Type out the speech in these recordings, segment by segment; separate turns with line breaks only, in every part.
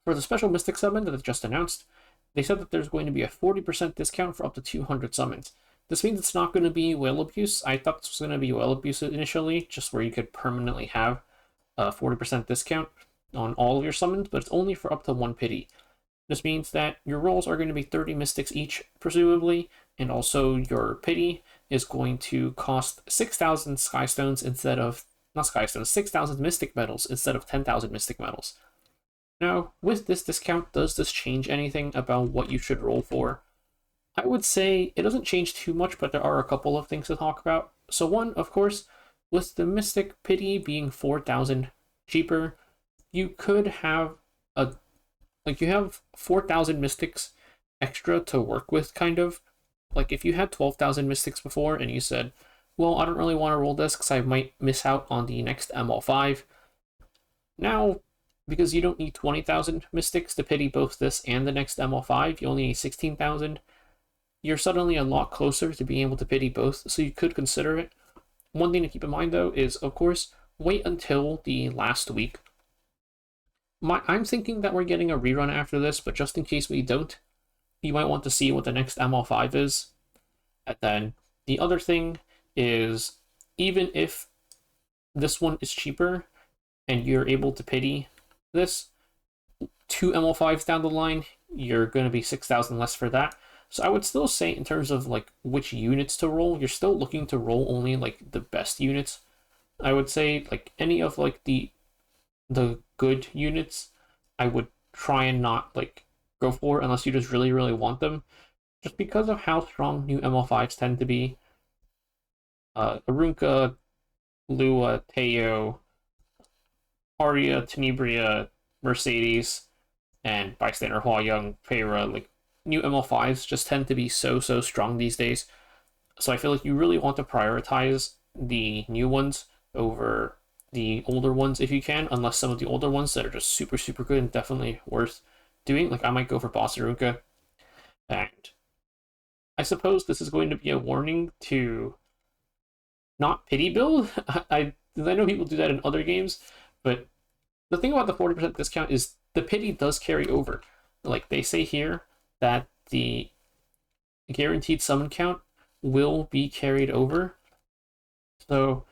For the special Mystic summon that they just announced, they said that there's going to be a 40% discount for up to 200 summons. This means it's not going to be whale abuse. I thought this was going to be whale abuse initially, just where you could permanently have a 40% discount on all of your summons, but it's only for up to 1 pity. This means that your rolls are going to be 30 mystics each, presumably, and also your pity is going to cost 6,000 skystones instead of, not skystones, 6,000 mystic medals instead of 10,000 mystic medals. Now, with this discount, does this change anything about what you should roll for? I would say it doesn't change too much, but there are a couple of things to talk about. So one, of course, with the Mystic Pity being 4,000 cheaper, you could have you have 4,000 Mystics extra to work with, kind of. Like, if you had 12,000 Mystics before and you said, well, I don't really want to roll this because I might miss out on the next ML5. Now, because you don't need 20,000 Mystics to pity both this and the next ML5, you only need 16,000. You're suddenly a lot closer to being able to pity both, so you could consider it. One thing to keep in mind, though, is, of course, wait until the last week. I'm thinking that we're getting a rerun after this, but just in case we don't, you might want to see what the next ML5 is. And then the other thing is, even if this one is cheaper and you're able to pity this, 2 ML5s down the line, you're going to be 6,000 less for that. So I would still say, in terms of like which units to roll, you're still looking to roll only like the best units. I would say like any of like the good units, I would try and not like go for unless you just really, really want them. Just because of how strong new ML5s tend to be. Arunca, Lua, Teo, Arya, Tenebria, Mercedes, and Bystander Hua-Young, Peyra, like new ML5s just tend to be so strong these days. So I feel like you really want to prioritize the new ones over the older ones if you can, unless some of the older ones that are just super good and definitely worth doing. Like, I might go for Boss Arunca. And I suppose this is going to be a warning to not pity build. I know people do that in other games, but the thing about the 40% discount is the pity does carry over. Like they say here, that the guaranteed summon count will be carried over. So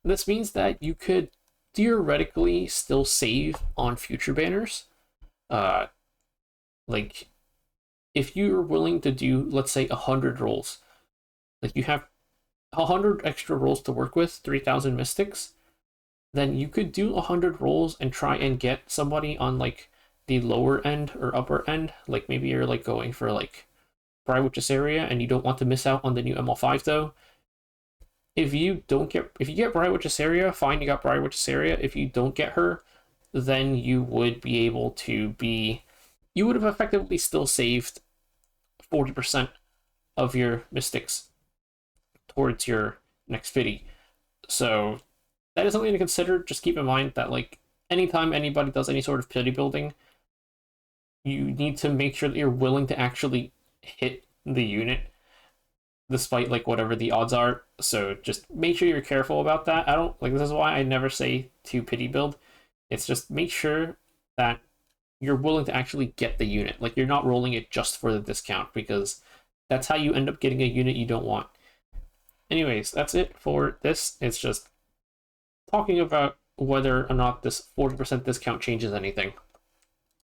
this means that you could theoretically still save on future banners. Like, if you're willing to do, let's say, 100 rolls, like you have 100 extra rolls to work with, 3,000 mystics, then you could do 100 rolls and try and get somebody on like the lower end or upper end. Like maybe you're like going for like Brywitch's area and you don't want to miss out on the new ML5 though. If you get Brywitch's area, fine, you got Brywitch's area. If you don't get her, then you would be able to you would have effectively still saved 40% of your mystics towards your next pity. So that is something to consider. Just keep in mind that like anytime anybody does any sort of pity building, you need to make sure that you're willing to actually hit the unit despite like whatever the odds are. So just make sure you're careful about that. I don't like, this is why I never say to pity build. It's just make sure that you're willing to actually get the unit. Like, you're not rolling it just for the discount, because that's how you end up getting a unit you don't want. Anyways, that's it for this. It's just talking about whether or not this 40% discount changes anything.